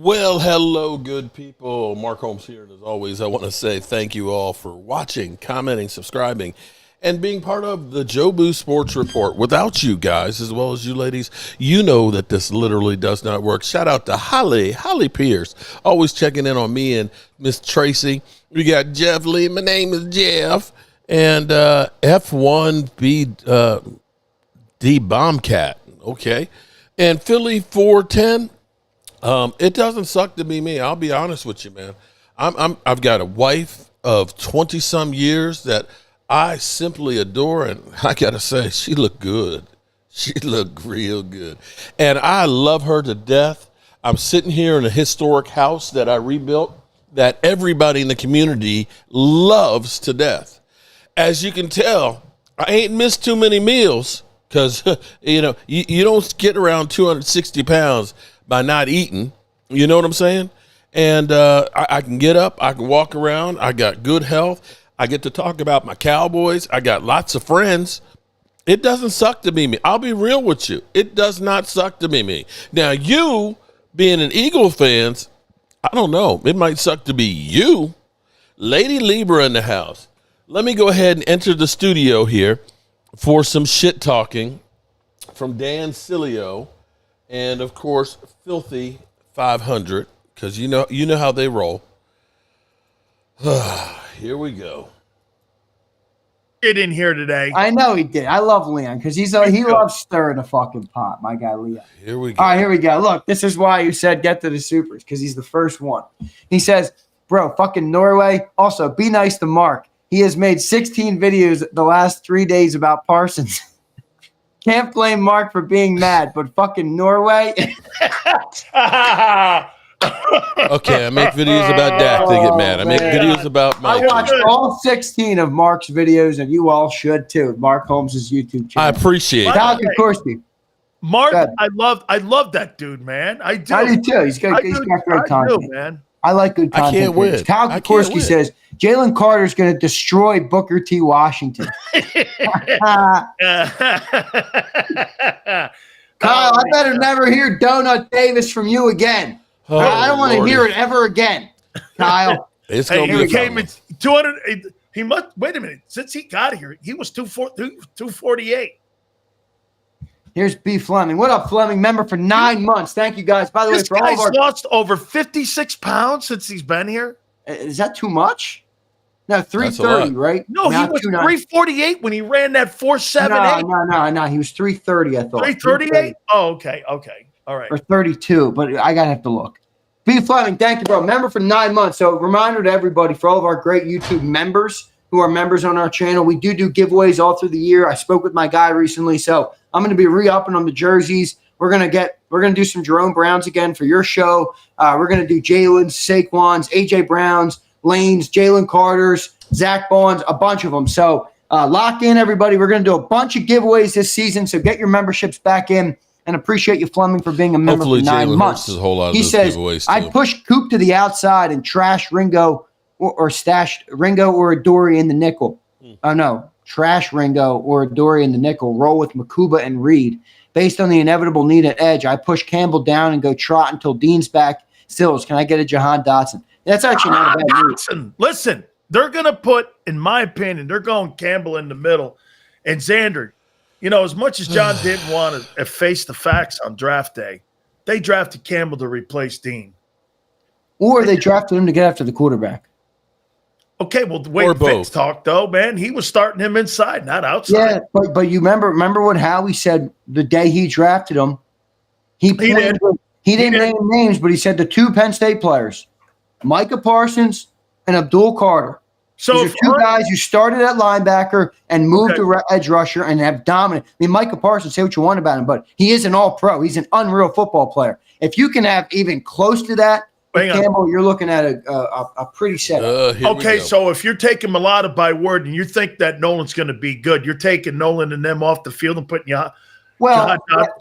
Well, hello, good people. Mark Holmes here, and as always, I want to say thank you all for watching, commenting, subscribing, and being part of the Jobu Sports Report. Without you guys, as well as you ladies, you know that this literally does not work. Shout out to Holly Pierce, always checking in on me and Miss Tracy. We got Jeff Lee. My name is Jeff, and F1B D Bombcat. Okay, and Philly.500. It doesn't suck to be me. I'll be honest with you, man. I've got a wife of 20 some years that I simply adore, and I gotta say, she looked good. She looked real good, and I love her to death. I'm sitting here in a historic house that I rebuilt that everybody in the community loves to death. As you can tell, I ain't missed too many meals because you don't get around 260 pounds by not eating, you know what I'm saying? And I can get up, I can walk around, I got good health, I get to talk about my Cowboys, I got lots of friends. It doesn't suck to be me. I'll be real with you. It does not suck to be me. Now, you being an Eagle fans, I don't know, it might suck to be you. Lady Libra in the house. Let me go ahead and enter the studio here for some shit talking from Dan Selio and, of course, Philly.500, because you know how they roll. Here we go. Get in here today. I know he did. I love Leon because he loves stirring the fucking pot. My guy Leon. Here we go. All right, here we go. Look, this is why you said get to the supers because he's the first one. He says, "Bro, fucking Norway. Also, be nice to Mark. He has made 16 videos the last 3 days about Parsons." Can't blame Mark for being mad, but fucking Norway. Okay, I make videos about Dak to get mad. I make videos about my. I watched all 16 of Mark's videos, and you all should too. Mark Holmes' YouTube channel. I appreciate it. Cal Korsky. Mark, I love that dude, man. I do. I do too. He's got great content. do, man. I like good content. I can't win. Cal Korsky says Jalen Carter's going to destroy Booker T. Washington. Kyle, I better never hear Donut Davis from you again. Oh, I don't want to hear it ever again, Kyle. It's gonna be he came in 200. He must wait a minute. Since he got here, he was 248. Here's B. Fleming. What up, Fleming? Member for 9 months. Thank you, guys. By the way, This for all guy's of our lost over 56 pounds since he's been here. is that too much? No, 330, right? No, Not he was 290. 348 when he ran that 478. No. He was 330, I thought. 338? Oh, okay. All right. Or 32, but I got to have to look. B. Fleming, thank you, bro. Member for 9 months. So reminder to everybody, for all of our great YouTube members who are members on our channel, we do giveaways all through the year. I spoke with my guy recently, so I'm going to be re-upping on the jerseys. We're going to do some Jerome Browns again for your show. We're going to do Jalen's, Saquon's, AJ Brown's, Lane's, Jalen Carter's, Zach Bond's, a bunch of them. So lock in, everybody. We're going to do a bunch of giveaways this season, so get your memberships back in. And appreciate you, Fleming, for being a member Hopefully for 9 Jalen months. Hurts is a whole lot of He those says, giveaways, too. "I push Coop to the outside and trash Ringo or stash Ringo or Adoree in the nickel. Oh, no. Trash Ringo or Adoree in the nickel. Roll with Makuba and Reed. Based on the inevitable need at edge, I push Campbell down and go trot until Dean's back. Stills, can I get a Jahan Dotson?" That's actually not a bad move. Listen, they're going to put, in my opinion, they're going Campbell in the middle. And Xander, as much as John didn't want to face the facts on draft day, they drafted Campbell to replace Dean. Or they drafted him to get after the quarterback. Okay, well, the way Fitz talked, though, man, he was starting him inside, not outside. Yeah, but you remember what Howie said the day he drafted him? He didn't name names, but he said the two Penn State players, Micah Parsons and Abdul Carter. So these are two guys who started at linebacker and moved to edge rusher and have dominated. I mean, Micah Parsons, say what you want about him, but he is an all-pro. He's an unreal football player. If you can have even close to that, Campbell, you're looking at a pretty setup. Okay, so if you're taking Mulata by word and you think that Nolan's going to be good, you're taking Nolan and them off the field and putting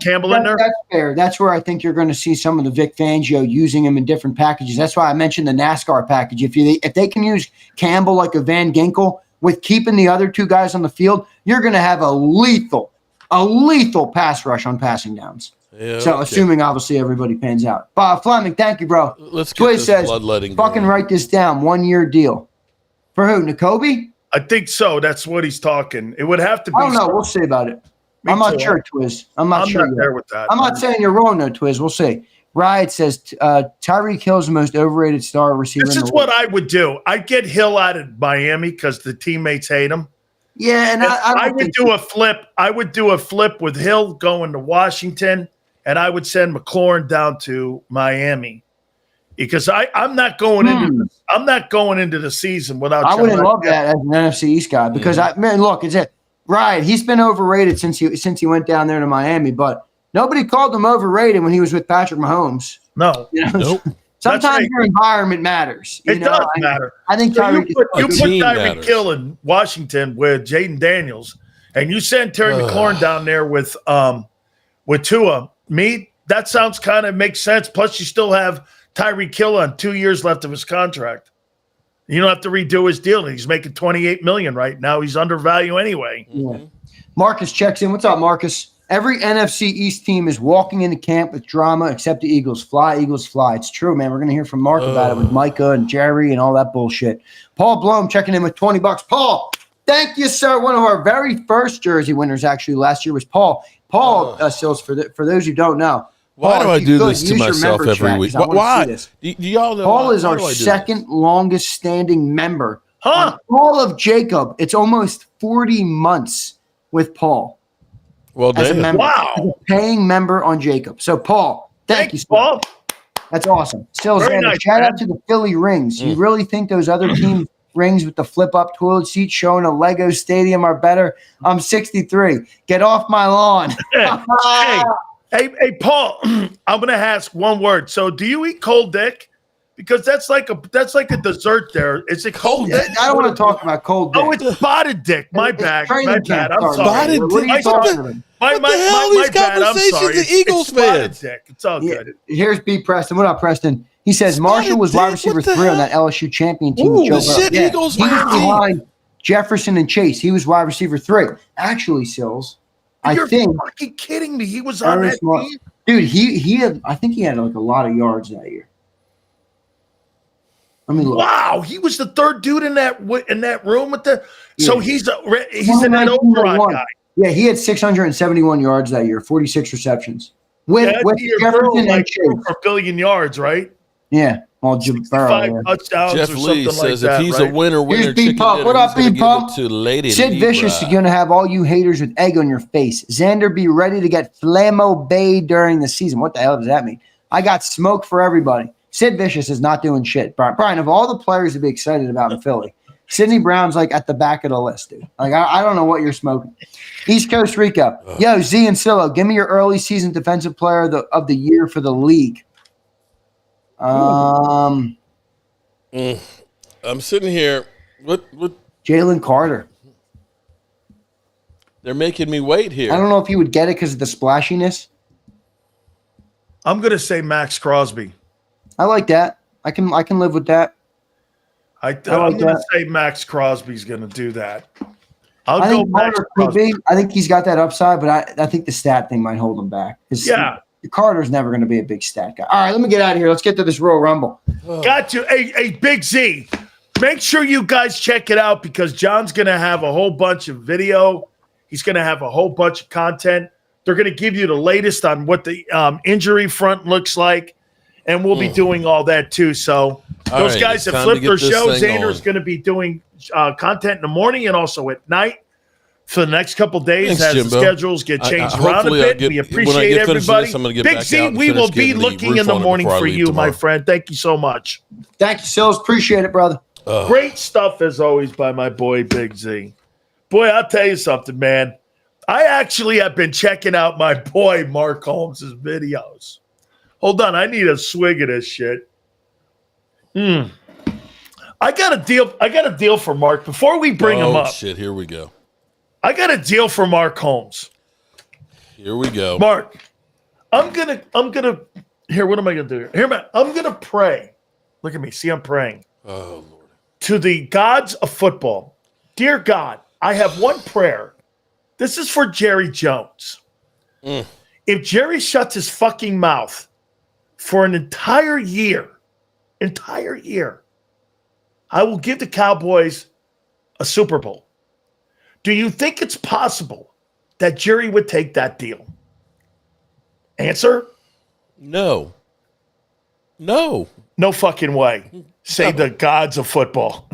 Campbell in there? That's fair. That's where I think you're going to see some of the Vic Fangio using him in different packages. That's why I mentioned the NASCAR package. If they can use Campbell like a Van Ginkel with keeping the other two guys on the field, you're going to have a lethal pass rush on passing downs. Yeah, So okay. assuming obviously everybody pans out. Bob Fleming, thank you, bro. Let's get Twiz this says, bloodletting fucking going. write this down. 1 year deal. For who? Nakobe? I think so. That's what he's talking. It would have to be. I don't know. We'll see about it. Me I'm not too. sure, Twiz. I'm not I'm sure not yet. there with that. I'm not saying you're wrong, though, Twiz. We'll see. Riot says Tyreek Hill's the most overrated star receiver. This in is the what league. I would do. I'd get Hill out of Miami because the teammates hate him. Yeah, and I would do a flip. I would do a flip with Hill going to Washington, and I would send McLaurin down to Miami because I'm not going into the season without. I wouldn't John love that as an NFC East guy because look, it's it. Riot. He's been overrated since he went down there to Miami, but nobody called him overrated when he was with Patrick Mahomes. No, you know? Nope. Sometimes your environment matters. It does matter. I think So Tyreek you put team Tyreek matters. Hill in Washington with Jaden Daniels, and you send Terry McLaurin down there with Tua. That sounds kind of makes sense. Plus, you still have Tyreek Hill on 2 years left of his contract. You don't have to redo his deal. He's making $28 million right now. He's undervalued anyway. Yeah. Marcus checks in. What's up, Marcus? Every NFC East team is walking into camp with drama except the Eagles. Fly, Eagles, fly. It's true, man. We're going to hear from Mark about it with Micah and Jerry and all that bullshit. Paul Blome checking in with $20. Paul, thank you, sir. One of our very first jersey winners actually last year was Paul. Paul Sills, for those who don't know. Why Paul, do I if you do could, this to use your myself member every chat, week? 'cause I wanna Why? see this. Do y'all know Paul why? is Why our do I do this? second longest standing member. Huh? Paul of Jacob. It's almost 40 months with Paul. Well, As a damn. member, Wow. as a paying member on Jacob. So, Paul, thank you, Thanks, Paul. That's awesome. Still, Very Xander, nice, shout man. out to the Philly rings. You really think those other team rings with the flip-up toilet seat showing a Lego stadium are better? I'm 63. Get off my lawn. Hey, Paul. I'm gonna ask one word. So, do you eat cold dick? Because that's like a dessert there. Is it cold dick? I don't want to talk about cold dick. Oh, it's spotted dick. My It's bad. training My camp bad. I'm started. sorry. Spotted What are you dick? talking about? What the hell? These bad. I'm conversations sorry. the Eagles it's spotted fans. dick. It's all Yeah, good. here's B. Preston. What up, Preston? He says Spotted Marshall was wide dick? receiver What the 3 on hell? that LSU champion team. Ooh, with Joe the Burrow. shit Eagles He was fan. behind Jefferson and Chase. He was wide receiver 3. Actually, Sills, You're I think fucking kidding me. He was on Very that smart. team. Dude, he had, I think he had like a lot of yards that year. Let me look. Wow, he was the third dude in that room with the. So Yeah. he's in that 119.1. Oberon guy. Yeah, he had 671 yards that year, 46 receptions. With Your Jefferson girl and like Chase. for a billion yards, right? Yeah. Well, Burrow, 5 yeah. touchdowns Jeff or Lee something says like that. if he's right? a winner, Here's B chicken Pump. dinner, What up, he's gonna B Pump? give it to Lady Sid Libra. Vicious is going to have all you haters with egg on your face. Xander, be ready to get Flamo Bay during the season. What the hell does that mean? I got smoke for everybody. Sid Vicious is not doing shit. Brian, of all the players to be excited about in Philly, Sidney Brown's like at the back of the list, dude. Like, I don't know what you're smoking. East Coast Rico. Yo, Z and Silo, give me your early season defensive player of the year for the league. I'm sitting here. What? Jalen Carter. They're making me wait here. I don't know if he would get it because of the splashiness. I'm gonna say Max Crosby. I like that. I can live with that. I'm like gonna that. say Max Crosby's gonna do that. I I'll go think Max Carter could Crosby. be. I think he's got that upside, but I think the stat thing might hold him back. 'Cause Yeah. Carter's never going to be a big stat guy. All right, let me get out of here. Let's get to this Royal Rumble. Got you. Hey, Big Z. Make sure you guys check it out because John's gonna have a whole bunch of video. He's gonna have a whole bunch of content. They're gonna give you the latest on what the injury front looks like, and we'll be doing all that too. So All those right, guys it's that time flip to get their this show, thing Xander's on. going to be doing content in the morning and also at night for the next couple days Thanks, as the Jimbo. schedules get changed around a hopefully I'll bit. get- We when I appreciate get finished with everybody. this, I'm gonna get Big back Z, out and we will finish be getting the looking roof in the on it morning before I for leave you, my tomorrow. friend. Thank you so much. Thank you, Sills. Appreciate it, brother. Great stuff as always by my boy Big Z. Boy, I'll tell you something, man. I actually have been checking out my boy Mark Holmes' videos. Hold on, I need a swig of this shit. I got a deal for Mark. Before we bring him up, Shit, here we go. I got a deal for Mark Holmes. Here we go. Mark, I'm gonna here. What am I gonna do here? Here, man, I'm gonna pray. Look at me. See, I'm praying Oh Lord. to the gods of football. Dear God, I have one prayer. This is for Jerry Jones. If Jerry shuts his fucking mouth for an entire year, I will give the Cowboys a Super Bowl. Do you think it's possible that Jerry would take that deal? Answer? No. No. No fucking way. Say the gods of football.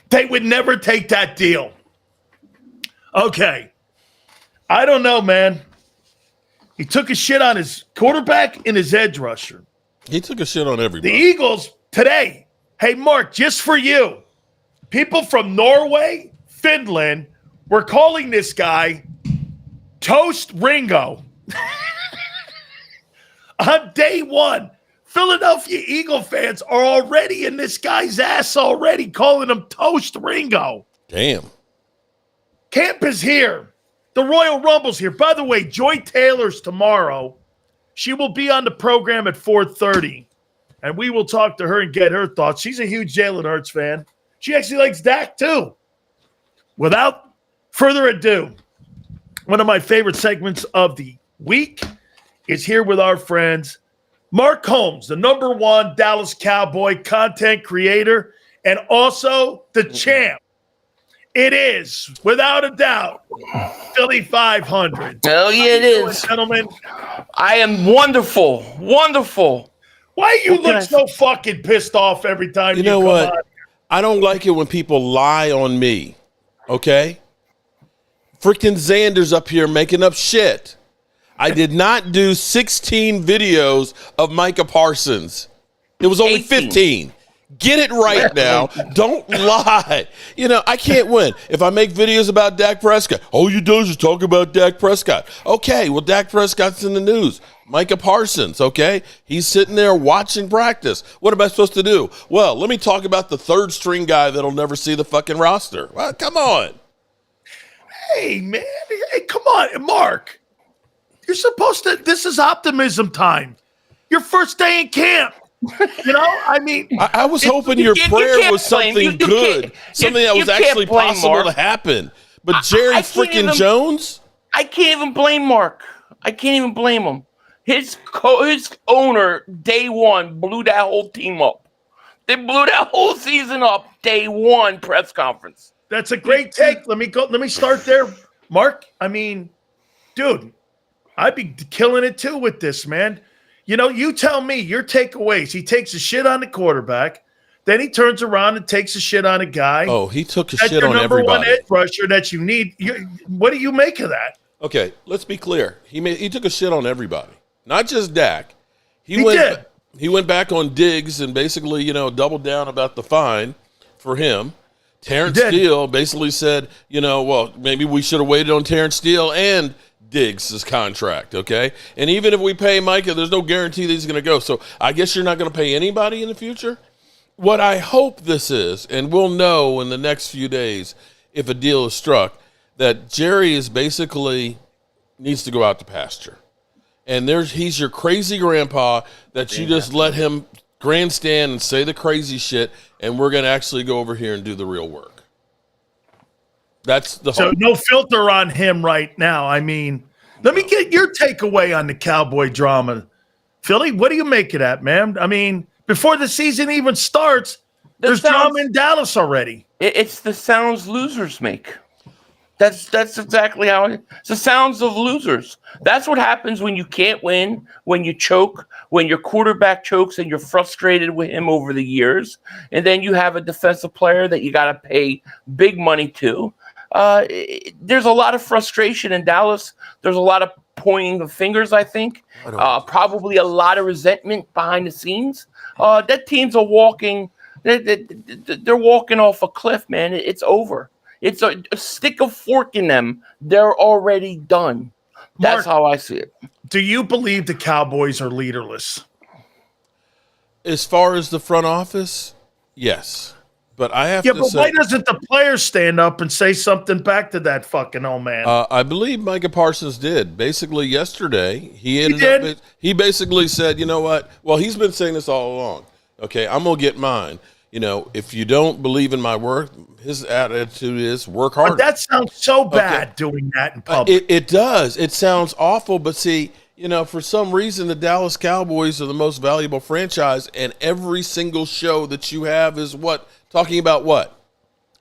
They would never take that deal. Okay. I don't know, man. He took a shit on his quarterback and his edge rusher. He took a shit on The everybody. Eagles today. Hey, Mark, just for you. People from Norway, Finland, were calling this guy Toast Ringo. On day one, Philadelphia Eagle fans are already in this guy's ass already, calling him Toast Ringo. Damn. Camp is here. The Royal Rumble's here. By the way, Joy Taylor's tomorrow. She will be on the program at 4:30, and we will talk to her and get her thoughts. She's a huge Jalen Hurts fan. She actually likes Dak, too. Without further ado, one of my favorite segments of the week is here with our friends, Mark Holmes, the #1 Dallas Cowboy content creator and also the champ. It is, without a doubt, Philly.500. Oh, yeah, it is. Gentlemen, I am wonderful. Wonderful. why you What can look I so fucking pissed off every time You you know come what? on? I don't like it when people lie on me. Okay? Freaking Xander's up here making up shit. I did not do 16 videos of Micah Parsons. It was only 18. 15. Get it right now. Don't lie. You know, I can't win. If I make videos about Dak Prescott, all you do is just talk about Dak Prescott. Okay, well, Dak Prescott's in the news. Micah Parsons, okay? He's sitting there watching practice. What am I supposed to do? Well, let me talk about the third string guy that'll never see the fucking roster. Well, come on. Hey, man. Hey, come on. Mark, you're supposed to – this is optimism time. Your first day in camp. You know, I mean – I was hoping you your can't- you prayer can't was blame- something you good, can't- something you- that you was can't actually blame possible Mark. to happen. But Jerry I can't freaking even- Jones? I can't even blame Mark. I can't even blame him. His owner, day one, blew that whole team up. They blew that whole season up, day one press conference. that's a great take. Let me start there. Mark, I mean, dude, I'd be killing it too with this, man. You know, you tell me your takeaways. He takes a shit on the quarterback. Then he turns around and takes a shit on a guy. Oh, he took a That's shit your on #1 everybody. edge rusher that you need. What do you make of that? Okay, let's be clear. He took a shit on everybody, not just Dak. He did. He went back on Diggs and basically, doubled down about the fine for him. Terrence He did. Steele basically said, well, maybe we should have waited on Terrence Steele and Diggs' contract, okay? And even if we pay Micah, there's no guarantee that he's going to go. So I guess you're not going to pay anybody in the future? What I hope this is, and we'll know in the next few days if a deal is struck, that Jerry is basically needs to go out to pasture. And he's your crazy grandpa that you just let him grandstand and say the crazy shit, and we're going to actually go over here and do the real work. That's the So hope. no filter on him right now. I mean, let me get your takeaway on the Cowboy drama. Philly, what do you make of that, man? I mean, before the season even starts, there's drama in Dallas already. It's the sounds losers make. That's exactly how it's the sounds of losers. That's what happens when you can't win, when you choke, when your quarterback chokes and you're frustrated with him over the years. And then you have a defensive player that you got to pay big money to. There's a lot of frustration in Dallas. There's a lot of pointing of fingers, I think. Probably a lot of resentment behind the scenes. That team's they're walking off a cliff, man. It's over. It's a stick a fork in them. They're already done. That's Mark, how I see it. Do you believe the Cowboys are leaderless? As far as the front office, yes. But I have to But say, why doesn't the player stand up and say something back to that fucking old man? I believe Micah Parsons did. Basically, yesterday, he basically said, you know what? Well, he's been saying this all along. Okay, I'm going to get mine. if you don't believe in my work, his attitude is work harder. But that sounds so bad doing that in public. It does. It sounds awful, but see, for some reason, the Dallas Cowboys are the most valuable franchise, and every single show that you have is talking about what?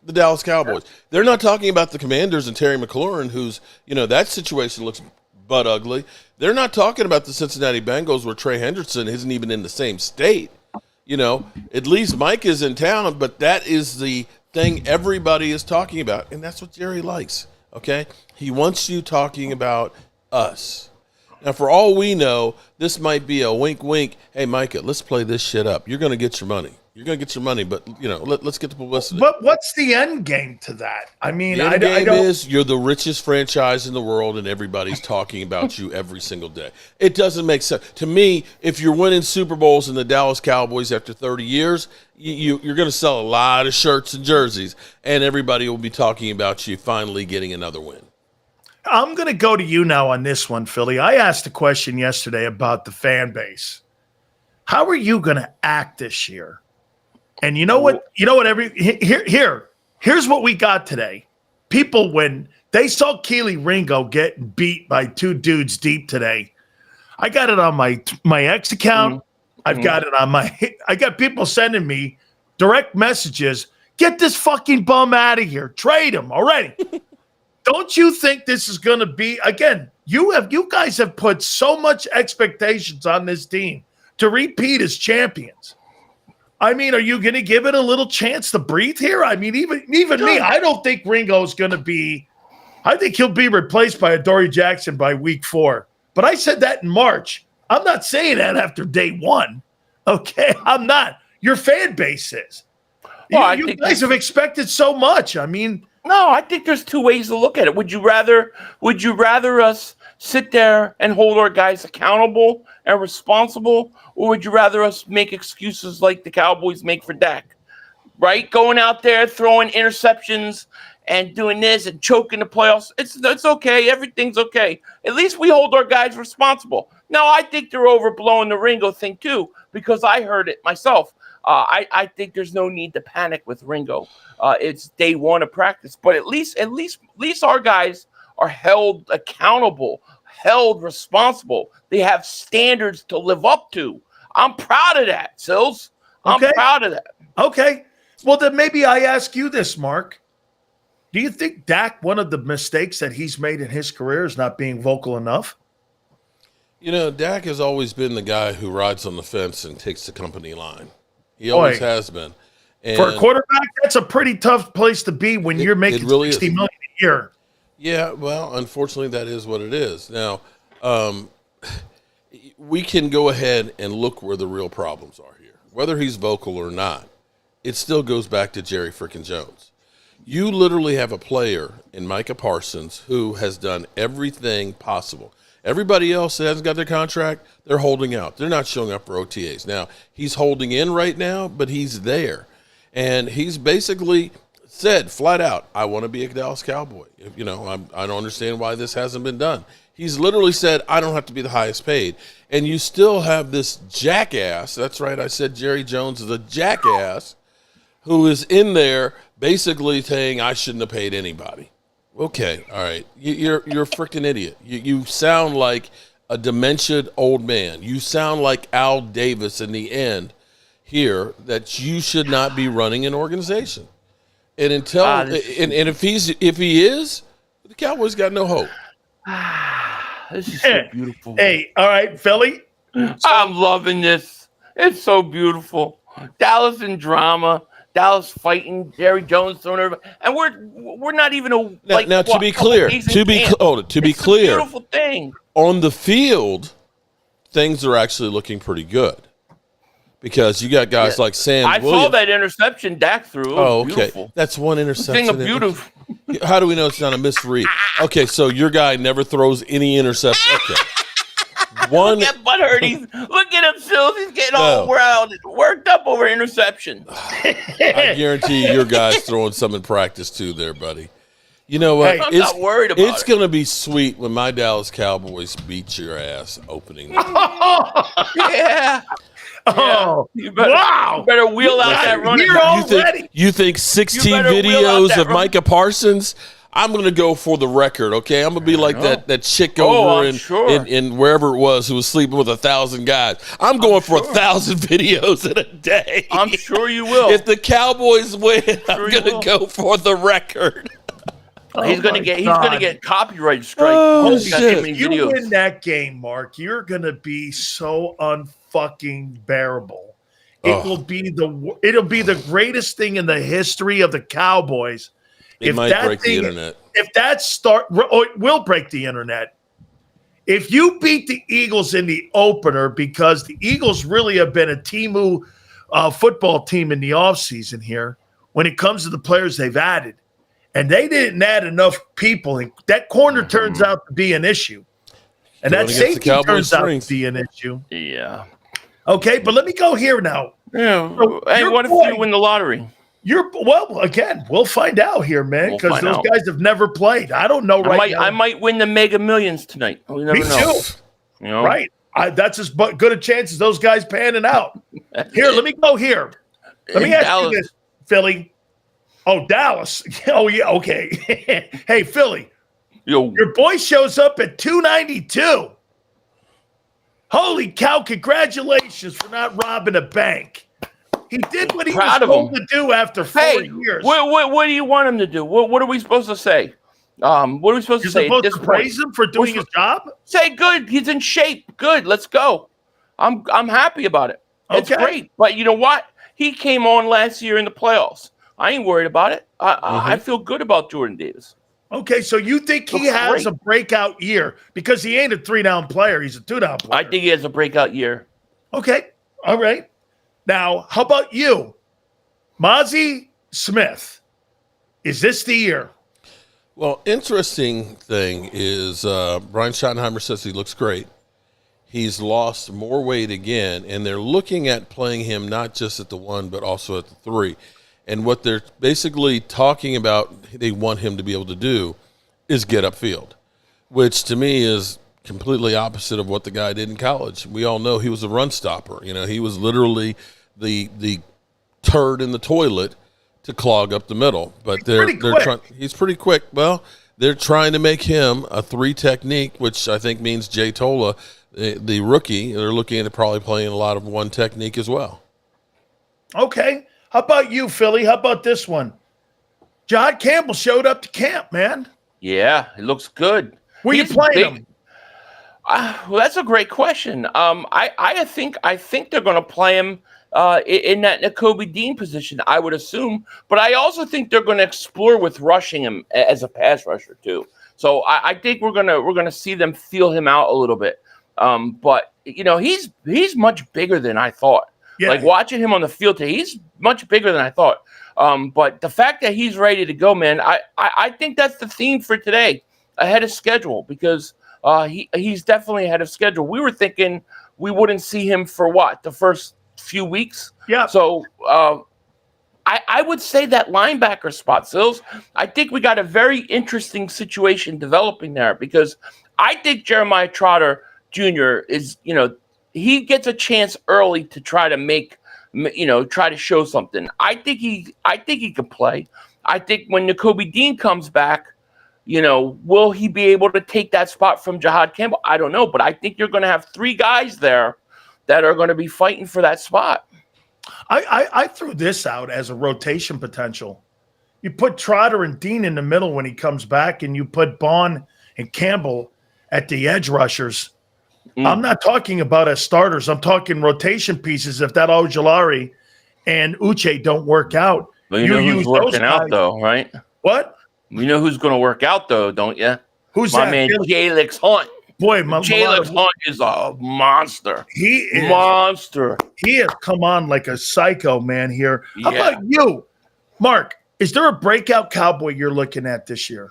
The Dallas Cowboys. They're not talking about the Commanders and Terry McLaurin, who's, that situation looks butt ugly. They're not talking about the Cincinnati Bengals where Trey Hendrickson isn't even in the same state. At least Mike is in town, but that is the thing everybody is talking about, and that's what Jerry likes, okay? He wants you talking about us. Now, for all we know, this might be a wink, wink. Hey, Micah, let's play this shit up. You're going to get your money. You're going to get your money, but, let's get the publicity. But what's the end game to that? I mean, the end game is you're the richest franchise in the world, and everybody's talking about you every single day. It doesn't make sense. To me, if you're winning Super Bowls in the Dallas Cowboys after 30 years, you're going to sell a lot of shirts and jerseys, and everybody will be talking about you finally getting another win. I'm going to go to you now on this one, Philly. I asked a question yesterday about the fan base. How are you going to act this year? And you know what? Here's what we got today. People, when they saw Keely Ringo getting beat by two dudes deep today, I got it on my X account. I've got it on I got people sending me direct messages. Get this fucking bum out of here. Trade him already. Don't you think this is going to be, again, you guys have put so much expectations on this team to repeat as champions. I mean, are you going to give it a little chance to breathe here? I mean, even me, I don't think Ringo's going to be, I think he'll be replaced by Adoree Jackson by week 4. But I said that in March. I'm not saying that after day 1. Okay, I'm not. Your fan base is. Well, you guys have expected so much. I mean, no, I think there's two ways to look at it. Would you rather us sit there and hold our guys accountable and responsible, or would you rather us make excuses like the Cowboys make for Dak? Right? Going out there, throwing interceptions and doing this and choking the playoffs. It's okay. Everything's okay. At least we hold our guys responsible. Now, I think they're overblowing the Ringo thing too, because I heard it myself. I think there's no need to panic with Ringo. It's day 1 of practice, but at least our guys are held accountable, held responsible. They have standards to live up to. I'm proud of that, Sills. I'm proud of that. Okay. Well, then maybe I ask you this, Mark. Do you think Dak, one of the mistakes that he's made in his career is not being vocal enough? Dak has always been the guy who rides on the fence and takes the company line. He always has been. And for a quarterback, that's a pretty tough place to be when you're making really $60 million a year. Yeah, well, unfortunately, that is what it is. Now, we can go ahead and look where the real problems are here. Whether he's vocal or not, it still goes back to Jerry frickin' Jones. You literally have a player in Micah Parsons who has done everything possible. Everybody else that hasn't got their contract, they're holding out. They're not showing up for OTAs. Now, he's holding in right now, but he's there. And he's basically said flat out, I want to be a Dallas Cowboy. I don't understand why this hasn't been done. He's literally said, I don't have to be the highest paid. And you still have this jackass. That's right, I said Jerry Jones is a jackass who is in there basically saying I shouldn't have paid anybody. Okay, all right. You're a freaking idiot. You sound like a dementia old man. You sound like Al Davis in the end here, that you should not be running an organization. And until and if he is, the Cowboys got no hope. This is so beautiful. Hey, all right, Philly. I'm loving this. It's so beautiful. Dallas in drama. Dallas fighting, Jerry Jones throwing everybody, and we're not even to be clear, beautiful thing. On the field, things are actually looking pretty good because you got guys like Sam. I saw that interception Dak threw. Okay, beautiful. That's one interception. Thing of beautiful. How do we know it's not a misread? Okay, so your guy never throws any interception. Okay. Look at butthurt. Look at him, Sills. He's getting all worked up over interception. I guarantee your guy's throwing some in practice too there, buddy. You know what? Hey, I'm not worried about It's it. going to be sweet when my Dallas Cowboys beat your ass opening night. Yeah. Oh, You better, wow. You better wheel out Listen, that running here back. already. You think 16 better wheel out videos that of run- Micah Parsons? I'm going to go for the record, okay? I'm going to be like know. that chick Oh, over I'm sure. in wherever it was who was sleeping with 1,000 guys. I'm going for 1,000 videos in a day. I'm sure you will. If the Cowboys win, I'm you going to will. go for the record. He's Oh gonna my get God. copyright strike. Oh, He's got shit. too many You videos. win that game, Mark, you're gonna be so unfucking bearable. It'll be the greatest thing in the history of the Cowboys. It might break the internet. If it will break the internet. If you beat the Eagles in the opener, because the Eagles really have been a Timu football team in the offseason here when it comes to the players they've added. And they didn't add enough people. And that corner turns out to be an issue. And Going that against the safety Cowboys' turns out strength. to be an issue. Yeah. Okay, but let me go here now. Yeah. So Hey, your what if boy- you win the lottery? Again, we'll find out here, man, We'll because find those out. guys have never played. I don't know now. I might win the Mega Millions tonight. We never Me know. too. You know? Right. That's as good a chance as those guys panning out. Here, let me go here. Let me In ask Dallas. you this, Philly. Oh, Dallas. Oh, yeah. Okay. Hey, Philly. Yo, Your boy shows up at 292. Holy cow, congratulations for not robbing a bank. He did what he was Proud of supposed him. to do after 4 hey, years. what do you want him to do? What are we supposed to say? What are we supposed You're to say at supposed this to point? praise him for doing We're his job? Say good. He's in shape. Good. Let's go. I'm happy about it. It's Okay. great. But you know what? He came on last year in the playoffs. I ain't worried about it. I feel good about Jordan Davis. Okay, so you think he Looks has great. a breakout year because he ain't a 3-down player. He's a 2-down player. I think he has a breakout year. Okay. All right. Now, how about you? Mozzie Smith. Is this the year? Well, interesting thing is Brian Schottenheimer says he looks great. He's lost more weight again, and they're looking at playing him not just at the 1, but also at the 3. And what they're basically talking about they want him to be able to do is get upfield, which to me is completely opposite of what the guy did in college. We all know he was a run stopper. You know, he was literally the turd in the toilet to clog up the middle. But he's pretty quick. Well, they're trying to make him a 3 technique, which I think means Jay Tola, the rookie. They're looking at probably playing a lot of 1 technique as well. Okay. How about you, Philly? How about this one? John Campbell showed up to camp, man. Yeah, it looks good. Where you He's playing big. him? Well, that's a great question. I think they're going to play him in that Nakobe Dean position, I would assume. But I also think they're going to explore with rushing him as a pass rusher too. So I think we're gonna see them feel him out a little bit. But you know, he's much bigger than I thought. Yeah. Like watching him on the field today, he's much bigger than I thought. But the fact that he's ready to go, man, I think that's the theme for today, ahead of schedule, because he's definitely ahead of schedule. We were thinking we wouldn't see him for the first few weeks. Yeah. So I would say that linebacker spot, Sills, I think we got a very interesting situation developing there, because I think Jeremiah Trotter Jr. is, he gets a chance early to try to show something. I think he can play. I think when Nakobe Dean comes back, will he be able to take that spot from Jahad Campbell? I don't know, but I think you're going to have 3 guys there that are going to be fighting for that spot. I threw this out as a rotation potential. You put Trotter and Dean in the middle when he comes back, and you put Bond and Campbell at the edge rushers. I'm not talking about as starters. I'm talking rotation pieces. If that Ojulari and Uche don't work out, But you know who's working out, though, right? What? You know who's going to work out, though, don't you? Who's my that? man, Jalix Hunt. Boy, Jalix Hunt is a monster. He is monster. He has come on like a psycho, man. Here, how Yeah. about you, Mark? Is there a breakout Cowboy you're looking at this year?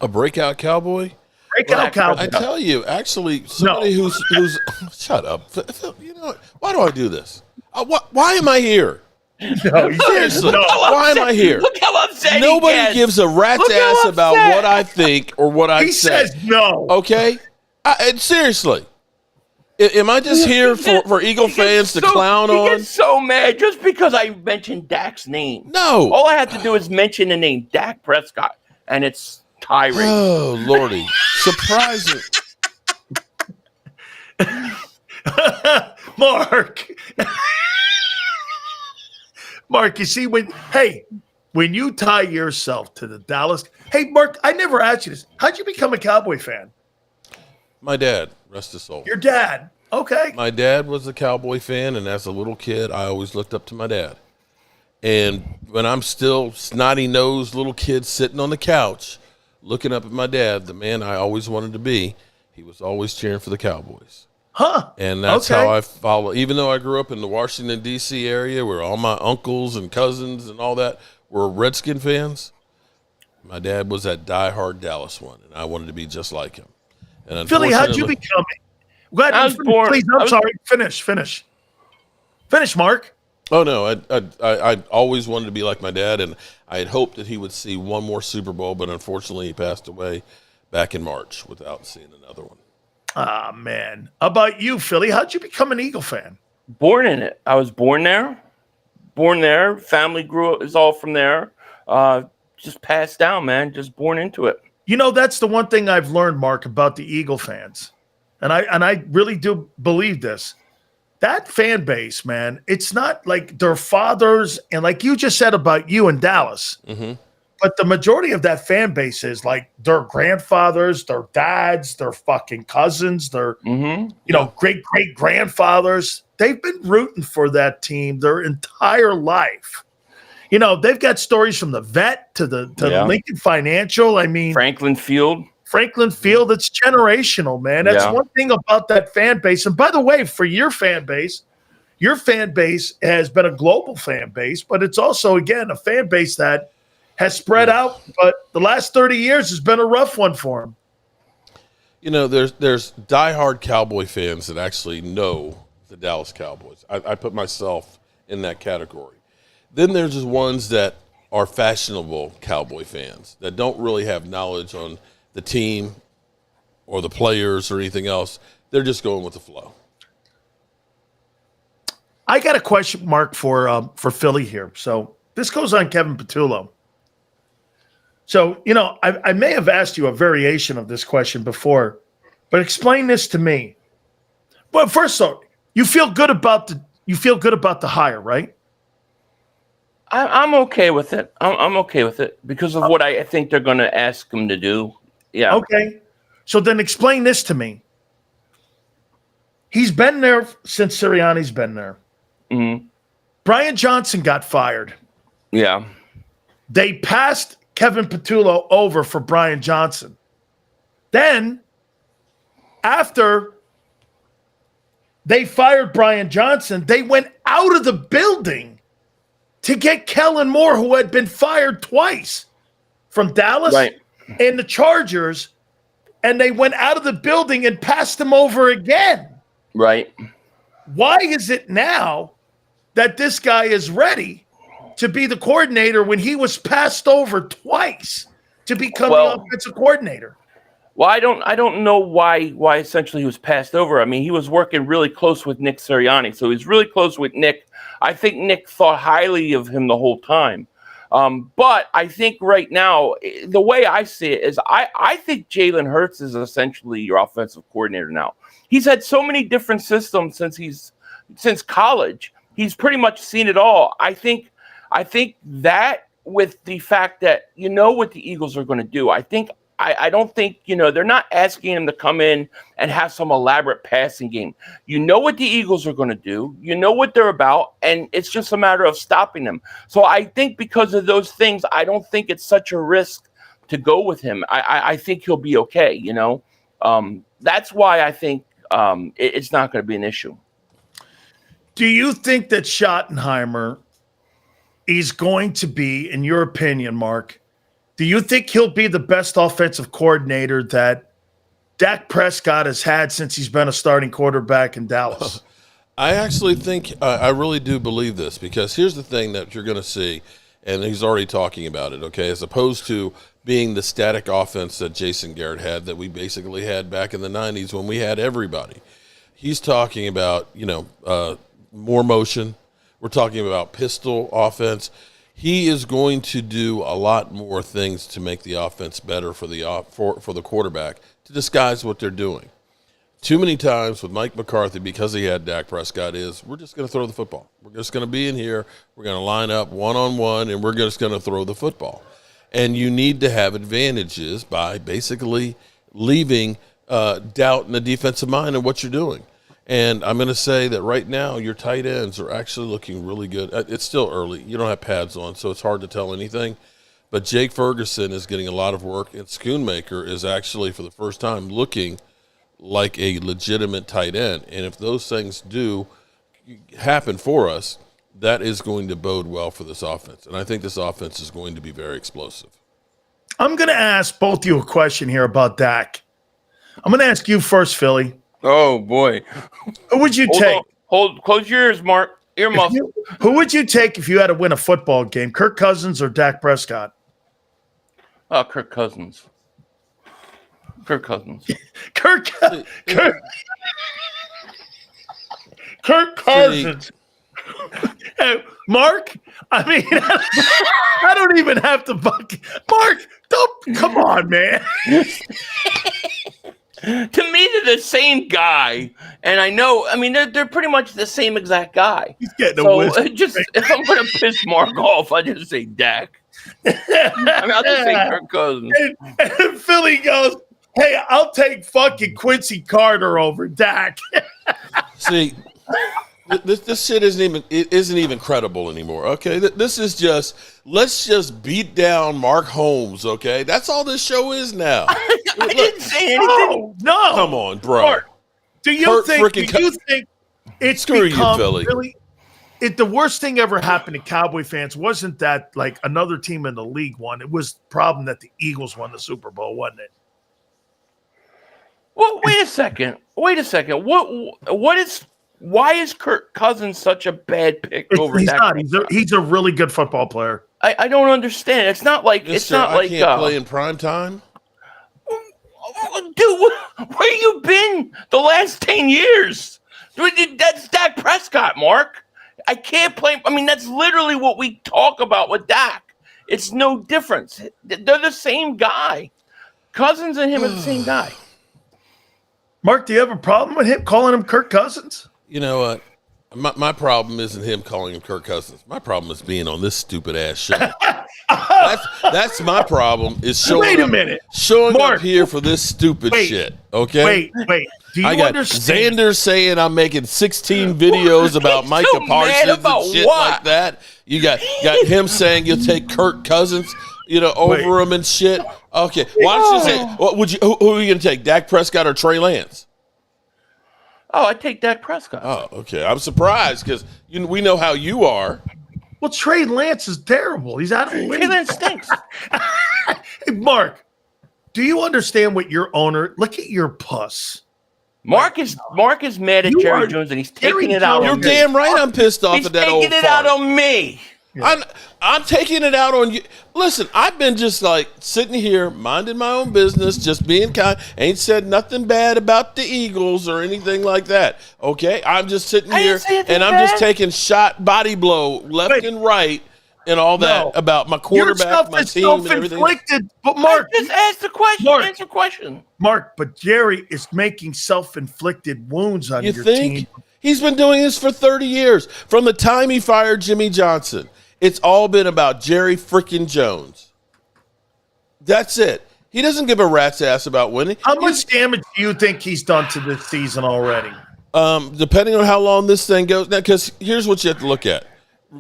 A breakout Cowboy? Breakout Cowboy. I tell you, actually, somebody who's shut up. You know what? Why do I do this? Why am I here? No, he says Seriously, no. why am I here? Look how upset Nobody he gets. gives a rat's Look how ass about upset. what I think or what I He say. says no. Okay? And seriously, am I just here for Eagle fans to clown he on? gets so mad just because I mentioned Dak's name. No. All I had to do is mention the name Dak Prescott, and it's tirade. Oh, Lordy. Surprising. Mark, you see when you tie yourself to the Dallas. Hey, Mark, I never asked you this. How'd you become a Cowboy fan? My dad, rest his soul. Your dad. Okay. My dad was a Cowboy fan, and as a little kid, I always looked up to my dad. And when I'm still snotty-nosed little kid sitting on the couch looking up at my dad, the man I always wanted to be, he was always cheering for the Cowboys. Huh. And that's how I follow. Even though I grew up in the Washington, D.C. area where all my uncles and cousins and all that were Redskin fans, my dad was that diehard Dallas one, and I wanted to be just like him. And Philly, how'd you become it? Go ahead. I was born- Please, I'm sorry. Finish. Finish, Mark. Oh, no, I always wanted to be like my dad, and I had hoped that he would see one more Super Bowl, but unfortunately he passed away back in March without seeing another one. Ah, man. How about you, Philly? How'd you become an Eagle fan? Born in it. I was born there. Family grew up, is all from there. Just passed down, man. Just born into it. You know, that's the one thing I've learned, Mark, about the Eagle fans. And I really do believe this. That fan base, man, it's not like their fathers, and like you just said about you in Dallas, but the majority of that fan base is like their grandfathers, their dads, their fucking cousins, their great grandfathers. They've been rooting for that team their entire life. You know, they've got stories from the vet to the Lincoln Financial. I mean, Franklin Field. It's generational, man. That's one thing about that fan base. And by the way, for your fan base has been a global fan base, but it's also, again, a fan base that has spread out. But the last 30 years has been a rough one for them. You know, there's diehard Cowboy fans that actually know the Dallas Cowboys. I put myself in that category. Then there's just ones that are fashionable Cowboy fans that don't really have knowledge on the team or the players or anything else. They're just going with the flow. I got a question mark for Philly here. So this goes on Kevin Patullo. So, you know, I may have asked you a variation of this question before, but explain this to me. Well, first off, you feel good about the hire, right? I'm okay with it. I'm okay with it because of what I think they're going to ask him to do. Yeah. Okay. So then explain this to me. He's been there since Sirianni's been there. Mm-hmm. Brian Johnson got fired. Yeah. They passed Kevin Patullo over for Brian Johnson. Then, after they fired Brian Johnson, they went out of the building to get Kellen Moore, who had been fired twice from Dallas and the Chargers, and they went out of the building and passed him over again. Right. Why is it now that this guy is ready to be the coordinator when he was passed over twice to become the offensive coordinator? Well, I don't know why essentially he was passed over. I mean, he was working really close with Nick Sirianni, so he's really close with Nick. I think Nick thought highly of him the whole time. But I think right now, the way I see it is I think Jalen Hurts is essentially your offensive coordinator now. He's had so many different systems since college. He's pretty much seen it all. I think that with the fact that you know what the Eagles are going to do, I don't think, they're not asking him to come in and have some elaborate passing game. You know what the Eagles are going to do. You know what they're about, and it's just a matter of stopping them. So I think because of those things, I don't think it's such a risk to go with him. I think he'll be okay, That's why I think it's not going to be an issue. Do you think that Schottenheimer is going to be, in your opinion, Mark, do you think he'll be the best offensive coordinator that Dak Prescott has had since he's been a starting quarterback in Dallas? I actually think I really do believe this, because here's the thing that you're going to see, and he's already talking about it. Okay, as opposed to being the static offense that Jason Garrett had, that we basically had back in the '90s when we had everybody. He's talking about more motion. We're talking about pistol offense. He is going to do a lot more things to make the offense better for the quarterback, to disguise what they're doing. Too many times with Mike McCarthy, because he had Dak Prescott, we're just going to throw the football. We're just going to be in here. We're going to line up one-on-one, and we're just going to throw the football. And you need to have advantages by basically leaving doubt in the defensive mind of what you're doing. And I'm going to say that right now your tight ends are actually looking really good. It's still early. You don't have pads on, so it's hard to tell anything. But Jake Ferguson is getting a lot of work, and Schoonmaker is actually, for the first time, looking like a legitimate tight end. And if those things do happen for us, that is going to bode well for this offense. And I think this offense is going to be very explosive. I'm going to ask both of you a question here about Dak. I'm going to ask you first, Philly. Oh, boy. Who would you take? Close your ears, Mark. Earmuffs. Who would you take if you had to win a football game, Kirk Cousins or Dak Prescott? Kirk Cousins. Kirk Cousins. Kirk Cousins. Hey, Mark, I mean, I don't even have to bucket. Mark, come on, man. To me, they're the same guy, and I know. I mean, they're pretty much the same exact guy. He's getting so if I'm going to piss Mark off, I just say Dak. I mean, I'll just say Kirk Cousins. And Philly goes, "Hey, I'll take fucking Quincy Carter over Dak." See, this shit isn't even credible anymore. Okay, this is just, let's just beat down Mark Holmes. Okay, that's all this show is now. I didn't say anything. No, come on, bro. Mark, do you think it's become really? The worst thing ever happened to Cowboy fans wasn't that like another team in the league won. It was the problem that the Eagles won the Super Bowl, wasn't it? Well, wait a second. Why is Kirk Cousins such a bad pick over Dak? He's a really good football player. I don't understand. It's not like I can't play in prime time. Dude, where you been the last 10 years? That's Dak Prescott, Mark. I can't play. I mean, that's literally what we talk about with Dak. It's no difference. They're the same guy. Cousins and him are the same guy. Mark, do you have a problem with him calling him Kirk Cousins? You know what? My problem isn't him calling him Kirk Cousins. My problem is being on this stupid ass show. That's my problem. Is showing up here for this stupid shit. Okay. Wait. Do you understand? Xander saying I'm making 16 videos about Micah Parsons and shit like that. You got him saying you'll take Kirk Cousins, over him and shit. Okay. Why don't you say? Who are you gonna take? Dak Prescott or Trey Lance? Oh, I take Dak Prescott. Oh, okay. I'm surprised because we know how you are. Well, Trey Lance is terrible. He's out of the Trey Lance stinks. Hey, Mark, do you understand what your owner? Look at your puss. Mark is mad at Jerry Jones, and he's taking it out on me. You're damn right I'm pissed off at that old He's taking it out on me. Yeah. I'm taking it out on you. Listen, I've been just like sitting here, minding my own business, just being kind. Ain't said nothing bad about the Eagles or anything like that. Okay, I'm just sitting here and I'm just taking body blow left and right and all that about my quarterback, my team, and everything. But Mark, just ask the question. Answer the question. Mark, but Jerry is making self-inflicted wounds on your team. He's been doing this for 30 years. From the time he fired Jimmy Johnson, it's all been about Jerry freaking Jones. That's it. He doesn't give a rat's ass about winning. How much damage do you think he's done to this season already? Depending on how long this thing goes. Now, because here's what you have to look at.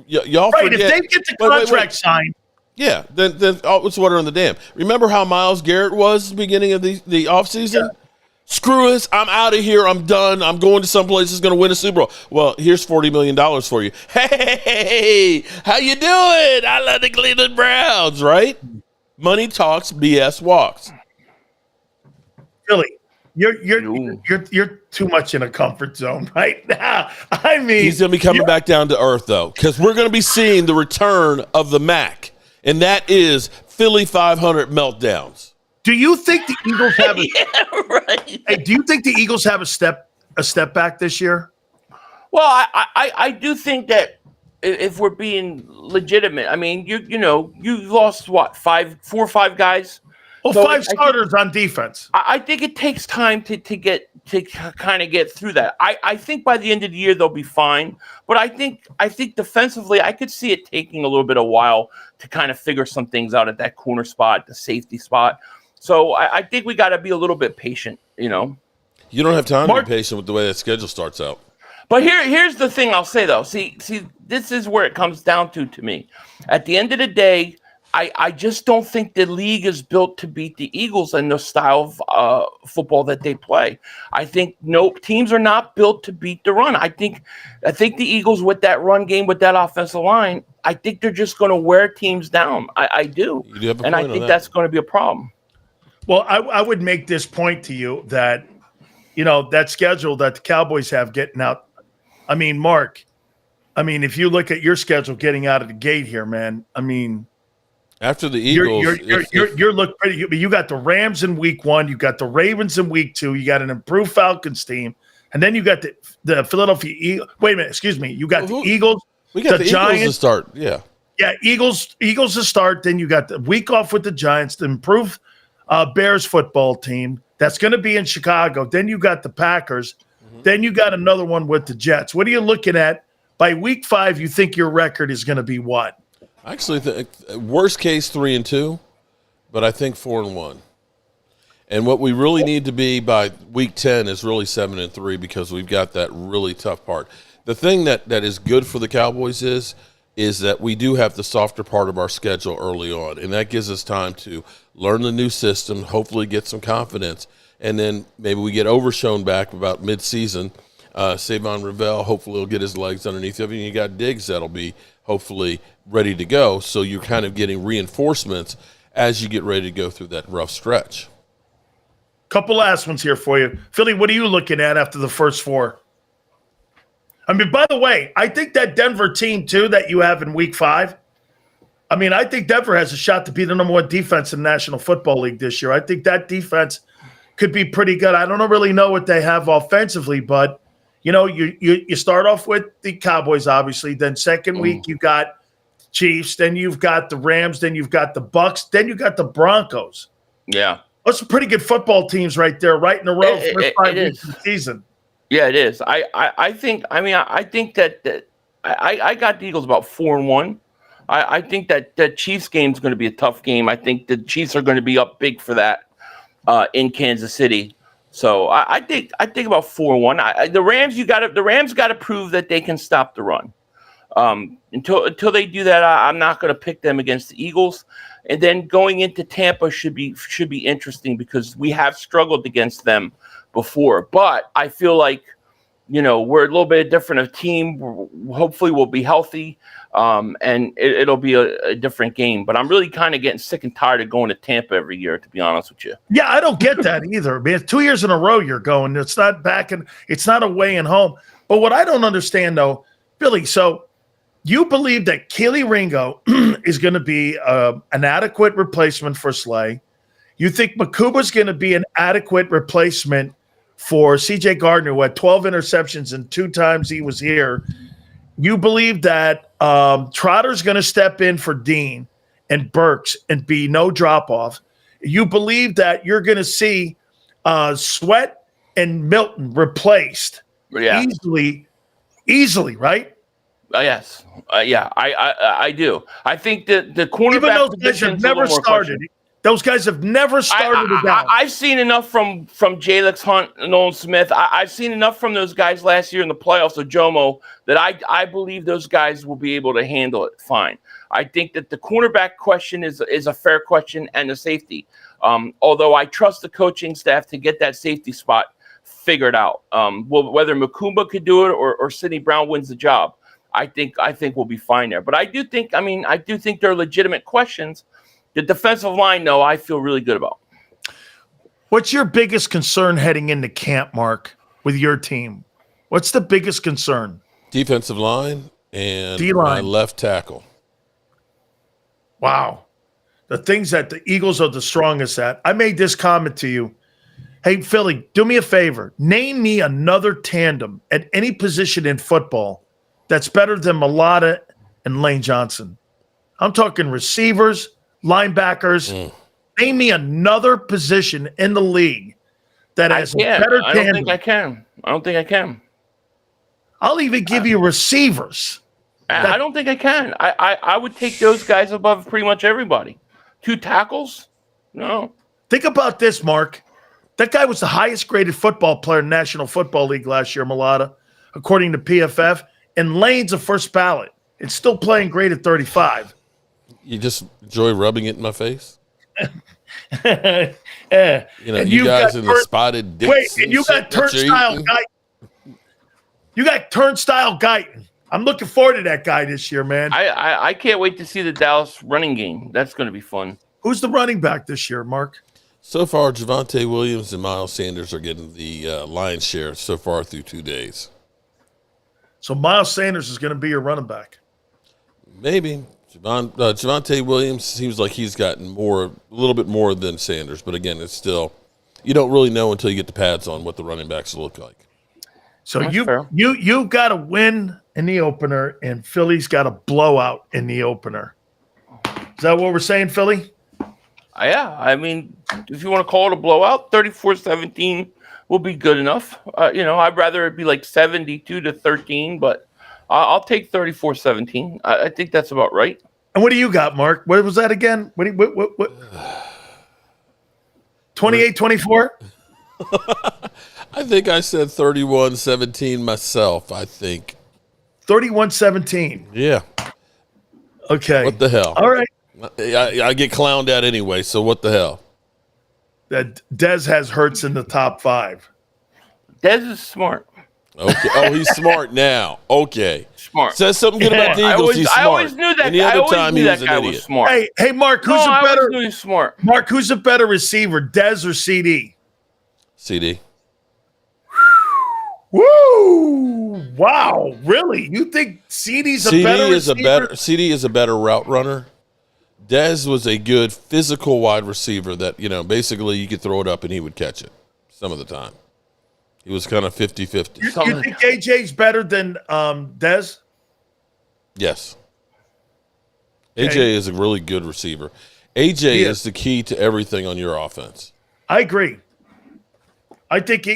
Y'all forget. If they get the contract signed. Yeah, then it's water on the dam. Remember how Myles Garrett was at the beginning of the offseason? Yeah. Screw us. I'm out of here. I'm done. I'm going to someplace that's going to win a Super Bowl. Well, here's $40 million for you. Hey, how you doing? I love the Cleveland Browns, right? Money talks, BS walks. Philly, You're too much in a comfort zone right now. I mean, he's going to be coming back down to earth, though, because we're going to be seeing the return of the Mac, and that is Philly.500 meltdowns. Do you think the Eagles have right. Hey, do you think the Eagles have a step back this year? Well, I do think that if we're being legitimate, I mean, you lost what, 4 or 5 guys. Well, So 5 starters on defense. I think it takes time to kind of get through that. I think by the end of the year they'll be fine, but I think defensively I could see it taking a little bit of while to kind of figure some things out at that corner spot, the safety spot. So I think we got to be a little bit patient. You don't have time to be patient with the way that schedule starts out. But here's the thing I'll say though. See, this is where it comes down to me. At the end of the day, I just don't think the league is built to beat the Eagles and the style of football that they play. I think teams are not built to beat the run. I think the Eagles with that run game, with that offensive line, I think they're just going to wear teams down. I do. You do have a and point I think on that's going to be a problem. Well, I would make this point to you that, that schedule that the Cowboys have getting out. I mean, Mark, if you look at your schedule getting out of the gate here, man, after the Eagles, you're look pretty. You got the Rams in week 1, you got the Ravens in week 2, you got an improved Falcons team, and then you got the Philadelphia Eagles. Wait a minute, excuse me. You got the Eagles. We got the Giants Eagles to start. Yeah, Eagles to start. Then you got the week off with the Giants, the improved Bears football team that's going to be in Chicago. Then you got the Packers. Mm-hmm. Then you got another one with the Jets. What are you looking at by week 5? You think your record is going to be what? I actually think worst case 3-2, but I think 4-1. And what we really need to be by week 10 is really 7-3 because we've got that really tough part. The thing that is good for the Cowboys is that we do have the softer part of our schedule early on, and that gives us time to learn the new system, hopefully get some confidence, and then maybe we get Overshown back about mid-season. Savon Ravel hopefully will get his legs underneath him, and you got Diggs that'll be hopefully ready to go. So you're kind of getting reinforcements as you get ready to go through that rough stretch. Couple last ones here for you. Philly, what are you looking at after the first 4? By the way, I think that Denver team, too, that you have in week 5, I think Denver has a shot to be the number 1 defense in the National Football League this year. I think that defense could be pretty good. I don't really know what they have offensively, but, you start off with the Cowboys, obviously. Then second week, you got Chiefs. Then you've got the Rams. Then you've got the Bucks. Then you got the Broncos. Yeah. Those some pretty good football teams right there, right in a row for 5 weeks of the season. Yeah, it is. I think that I got the Eagles about 4-1. I think that the Chiefs game is going to be a tough game. I think the Chiefs are going to be up big for that in Kansas City. So I think about 4-1. The Rams got to prove that they can stop the run. Until they do that, I'm not going to pick them against the Eagles. And then going into Tampa should be interesting because we have struggled against them before. But I feel like, we're a little bit different of team. Hopefully we'll be healthy, and it'll be a different game. But I'm really kind of getting sick and tired of going to Tampa every year, to be honest with you. Yeah, I don't get that either. It's 2 years in a row you're going. It's not it's not away and home. But what I don't understand, though, Billy, so you believe that Keely Ringo is going to be an adequate replacement for Slay. You think Makuba's going to be an adequate replacement for C.J. Gardner, who had 12 interceptions and 2 times he was here. You believe that Trotter's going to step in for Dean and Burks and be no drop-off. You believe that you're going to see Sweat and Milton replaced easily, right? Yes. Yeah, I do. I think that the cornerback even those guys have never started. Those guys have never started it down. I've seen enough from Jalix Hunt and Nolan Smith. I've seen enough from those guys last year in the playoffs of Jomo that I believe those guys will be able to handle it fine. I think that the cornerback question is a fair question, and the safety. Although I trust the coaching staff to get that safety spot figured out. Whether Makumba could do it or Sidney Brown wins the job, I think we'll be fine there. But I do think they're legitimate questions. The defensive line, though, I feel really good about. What's your biggest concern heading into camp, Mark, with your team? What's the biggest concern? Defensive line and D-line. my left tackle. Wow. The things that the Eagles are the strongest at. I made this comment to you. Hey, Philly, do me a favor. Name me another tandem at any position in football that's better than Mulata and Lane Johnson. I'm talking receivers, linebackers. Name me another position in the league that has a better tandem. I don't think I can. I'll even give you receivers. I don't think I can. I would take those guys above pretty much everybody. 2 tackles? No. Think about this, Mark. That guy was the highest graded football player in the National Football League last year, Mulata, according to PFF. And Lane's a first ballot. It's still playing great at 35. You just enjoy rubbing it in my face? Yeah. You know, you guys in the spotted dicks. Wait, and you got Turnstile Guyton. You got Turnstile Guyton. I'm looking forward to that guy this year, man. I can't wait to see the Dallas running game. That's going to be fun. Who's the running back this year, Mark? So far, Javonte Williams and Miles Sanders are getting the lion's share so far through 2 days. So Miles Sanders is going to be your running back. Maybe. Javonte Williams seems like he's gotten a little bit more than Sanders. But again, it's still, you don't really know until you get the pads on what the running backs look like. So you've got to win in the opener, and Philly's got a blowout in the opener. Is that what we're saying, Philly? Yeah. I mean, if you want to call it a blowout, 34-17 will be good enough. I'd rather it be like 72-13, but I'll take 34-17. I think that's about right. And what do you got, Mark? What was that again? What 28-24? I think I said 31-17 myself, I think. 31-17. Yeah. Okay. What the hell? All right. I get clowned at anyway, so what the hell? That Dez has Hurts in the top 5. Dez is smart. Okay. Oh, he's smart now. Okay. Smart. Says something good about the Eagles. He's smart. I always knew that. Any other time he was an idiot. Was smart. Hey, Mark, who's a better? I always knew he's smart. Mark, who's a better receiver, Dez or CD? CD. Woo! Wow, really? You think CD's a better receiver? CD is a better route runner. Dez was a good physical wide receiver that, basically you could throw it up and he would catch it some of the time. He was kind of 50-50. You think AJ's better than Dez? Yes. AJ is a really good receiver. AJ is the key to everything on your offense. I agree. I think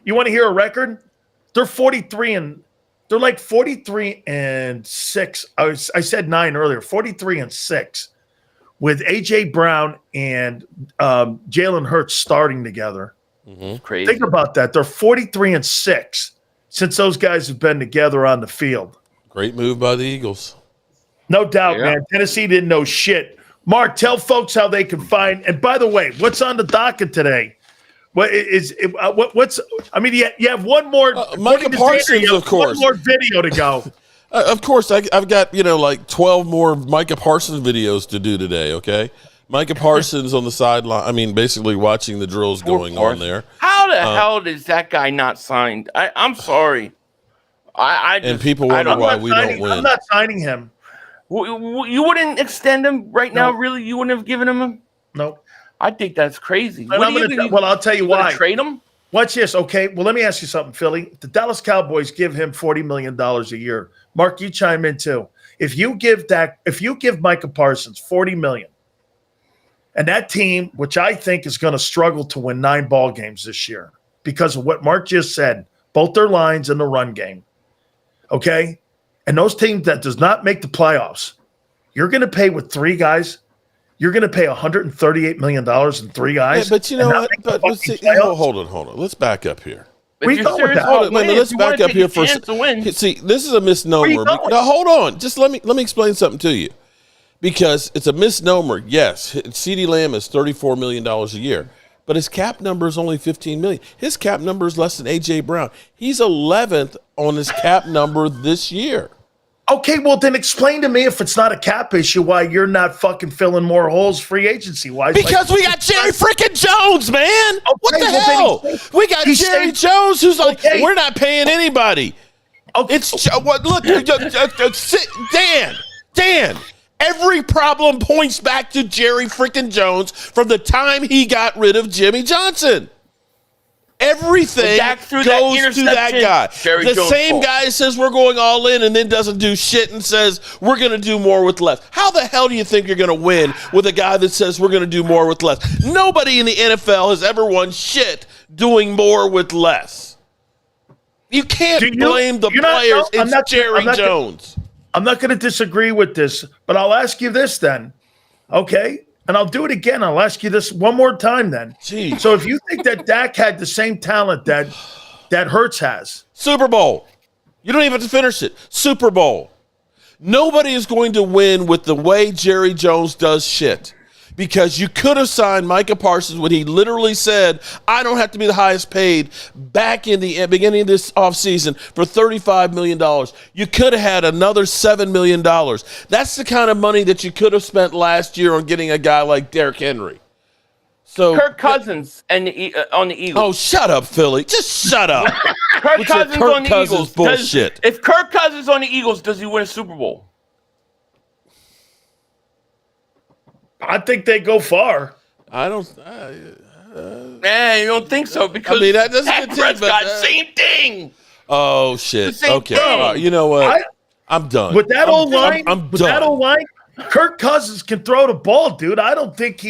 you want to hear a record? They're 43 and they're like 43 and 6. I said 9 earlier. 43 and 6 with AJ Brown and Jalen Hurts starting together. Mm-hmm. Crazy. Think about that. They're 43 and 6 since those guys have been together on the field. Great move by the Eagles. No doubt, man. Tennessee didn't know shit. Mark, tell folks how they can find. And by the way, what's on the docket today? What's? I mean, you have one more. Micah Parsons, of course. One more video to go. Of course, I've got like 12 more Micah Parsons videos to do today. Okay, Micah Parsons on the sideline. I mean, basically watching the drills going on there. How the hell is that guy not signed? I'm sorry. And people wonder why we don't win. I'm not signing him. You wouldn't extend him right now, really? You wouldn't have given him? No. I think that's crazy. I'll tell you why. Trade him? Watch this, okay? Well, let me ask you something, Philly. The Dallas Cowboys give him $40 million a year. Mark, you chime in too. If you give Micah Parsons $40 million, and that team, which I think is going to struggle to win 9 ball games this year because of what Mark just said, both their lines and the run game. Okay? And those teams that does not make the playoffs, you're going to pay with 3 guys. You're going to pay $138 million in 3 guys. Yeah, but you know what? Hold on. Let's back up here. Let's back up here for a second. See, this is a misnomer. Now, hold on. Just let me explain something to you. Because it's a misnomer. Yes, CeeDee Lamb is $34 million a year. But his cap number is only $15 million. His cap number is less than A.J. Brown. He's 11th on his cap number this year. Okay, well then explain to me if it's not a cap issue why you're not fucking filling more holes free agency wise. Because we got Jerry freaking Jones, man. What the hell? We got Jerry Jones who's like, we're not paying anybody. Okay. It's what? Look, Dan. Every problem points back to Jerry freaking Jones from the time he got rid of Jimmy Johnson. Everything goes to that guy. The same guy says we're going all in and then doesn't do shit and says we're going to do more with less. How the hell do you think you're going to win with a guy that says we're going to do more with less? Nobody in the NFL has ever won shit doing more with less. You can't blame the players. It's Jerry Jones. I'm not going to disagree with this, but I'll ask you this then. Okay? And I'll do it again. I'll ask you this one more time then. Jeez. So if you think that Dak had the same talent that Hurts has. Super Bowl. You don't even have to finish it. Super Bowl. Nobody is going to win with the way Jerry Jones does shit. Because you could have signed Micah Parsons when he literally said, I don't have to be the highest paid back in the beginning of this offseason for $35 million. You could have had another $7 million. That's the kind of money that you could have spent last year on getting a guy like Derrick Henry. So Kirk Cousins on the Eagles. Oh, shut up, Philly. Just shut up. Kirk Cousins on the Eagles. Bullshit. If Kirk Cousins on the Eagles, does he win a Super Bowl? I think they go far. I don't. You don't think so? Because that doesn't Dak Prescott, same thing. Oh shit. Okay. Thing. You know what? I'm done. With that old line, I'm with done. that old line, Kirk Cousins can throw the ball, dude. I don't think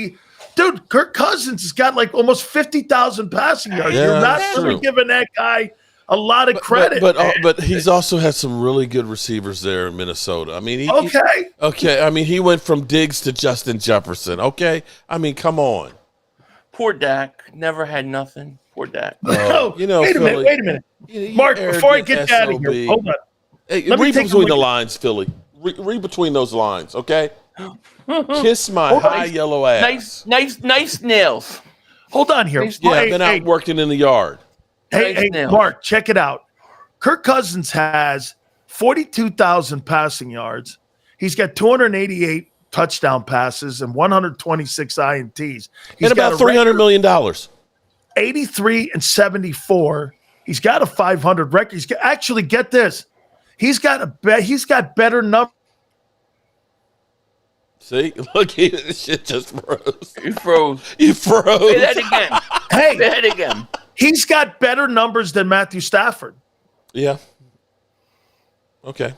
dude, Kirk Cousins has got like almost 50,000 passing yards. Yeah, You're not really true. giving that guy a lot of credit. But he's also had some really good receivers there in Minnesota. I mean, he went from Diggs to Justin Jefferson. Okay, I mean, come on. Poor Dak never had nothing. Poor Dak. wait a minute. Mark, before I get out of here, hold on. Hey, read between the lines, Philly. Read between those lines, okay? Kiss my high yellow ass. Nice nails. Hold on here. Yeah, I've been out working in the yard. Hey, Mark, check it out. Kirk Cousins has 42,000 passing yards. He's got 288 touchdown passes and 126 INTs. He's and about $300 million. 83-74. He's got a 500 record. Actually, get this. He's got better numbers. See, look, shit just froze. You froze. You froze. Say that again. Hey, say that again. He's got better numbers than Matthew Stafford. Yeah. Okay.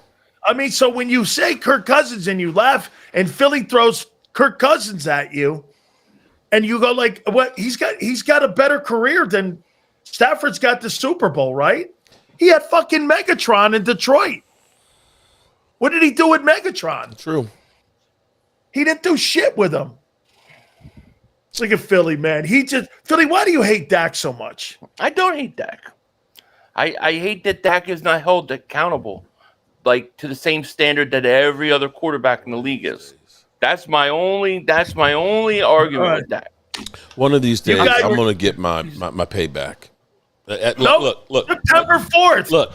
I mean, so when you say Kirk Cousins and you laugh and Philly throws Kirk Cousins at you and you go like, what? He's got a better career than Stafford's got the Super Bowl, right? He had fucking Megatron in Detroit. What did he do with Megatron? True. He didn't do shit with him. Look at Philly, man. Philly, why do you hate Dak so much? I don't hate Dak. I hate that Dak is not held accountable, like to the same standard that every other quarterback in the league is. That's my only argument with Dak. One of these days, I'm going to get my payback. Look. September 4th.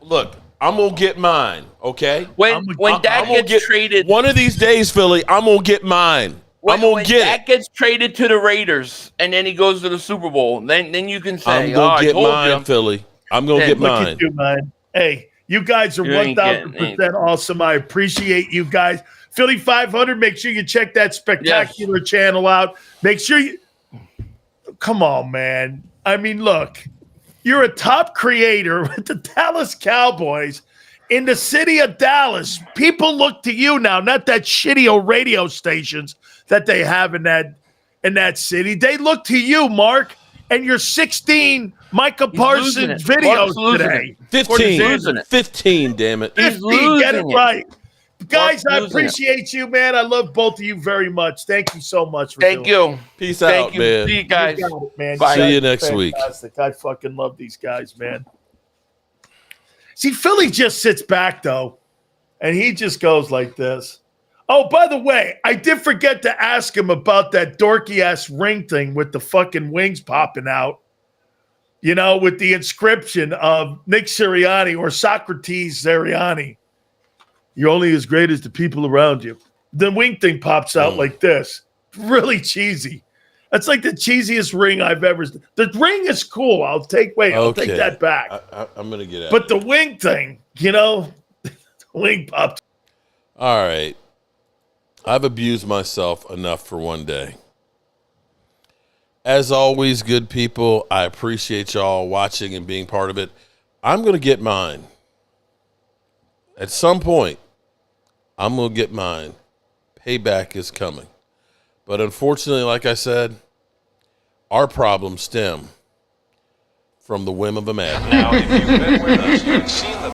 Look. I'm going to get mine, okay? When Dak gets traded. One of these days, Philly, I'm going to get mine. I'm going to get it. When Dak gets traded to the Raiders and then he goes to the Super Bowl, then you can say, I'm going to get mine, Philly. I'm going to get mine. Look at you, man. Hey, you guys are 1,000% awesome. I appreciate you guys. Philly.500, make sure you check that spectacular channel out. Make sure you – come on, man. I mean, look. You're a top creator with the Dallas Cowboys in the city of Dallas. People look to you now, not that shitty old radio stations that they have in that city. They look to you, Mark, and your 16 Micah Parsons videos today. 15, damn it. 15, get it right. Guys, I appreciate you, man. I love both of you very much. Thank you so much. Thank you. Peace out, man. See you guys. Man. Bye. See you next week. I fucking love these guys, man. See, Philly just sits back, though, and he just goes like this. Oh, by the way, I did forget to ask him about that dorky-ass ring thing with the fucking wings popping out, with the inscription of Nick Sirianni or Socrates Sirianni. You're only as great as the people around you. The wing thing pops out like this. Really cheesy. That's like the cheesiest ring I've ever. The ring is cool. I'll take that back. I'm gonna get out. But the wing thing, the wing popped. All right. I've abused myself enough for one day. As always, good people, I appreciate y'all watching and being part of it. I'm going to get mine. At some point, I'm going to get mine. Payback is coming. But unfortunately, like I said, our problems stem from the whim of a madman. Now, if you've been with us, you've seen the